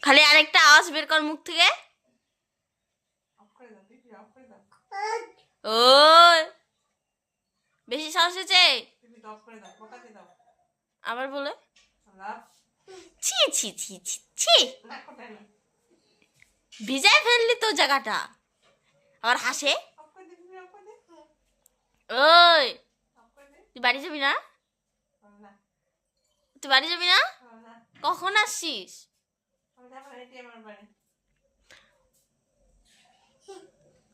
খালি আরেকটা আওয়াজ বের কর মুখ থেকে। ও বেশি সাহস হয়েছে আবার বলে। ছি ছি ছি ছি ছি, ভিজায় ফেললি তো জায়গাটা, আবার হাসে। ওই তুই বাড়ি যাবি না? তুই বাড়ি যাবি না? কখন আসছিস?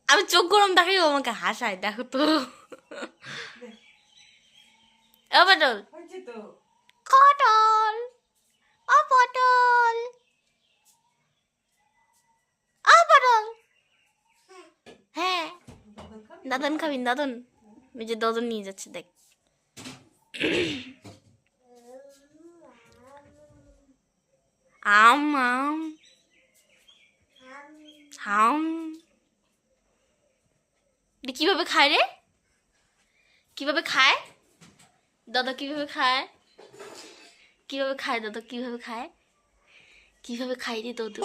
আমি চোখ গরম দেখাই আমাকে হাসায়, দেখো তো। ও পটল, পটল, ও পটল, ও পটল। হ্যাঁ দাদন খাবি? দাদন, ওই যে দাদন নিয়ে যাচ্ছে দেখ। আম আম আম। কিভাবে খায় রে? কিভাবে খায় দাদা? কিভাবে খায়? কিভাবে খায় দাদা? কিভাবে খায়? কিভাবে খায় রে দাদু?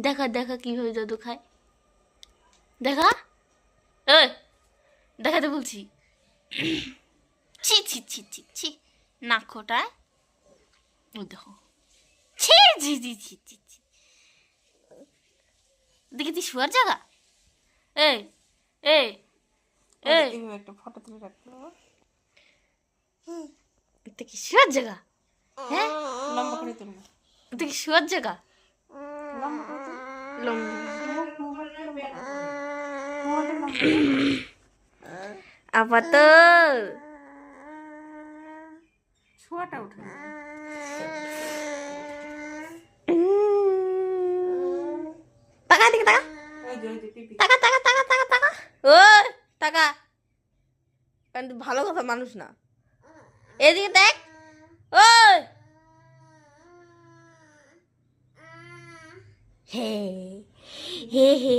দেখা দেখা কিভাবে দাদু খায়, দেখা। এই দেখাতে বলছি। ছি ছি ছি ছি ছি, নাকটায় ও দেখো। ছি ছি ছি ছি ছি ছি। দেখেছি শুয়ার জায়গা। এই এই এই, একটা ফটো তুলে রাখতে হবে। এটা কি শুয়ার জায়গা? হ্যাঁ লম্বা করে তুলবো। এটা কি শুয়ার জায়গা? লম্বা করে তুল। আপাতত ছোঁয়াটা উঠে টাকা দিকে টাকা, পিপি। টাকা টাকা টাকা টাকা টাকা। ও টাকা, কারণ তুই ভালো কথা মানুষ না। এদিকে দেখ। ওই হে হে হে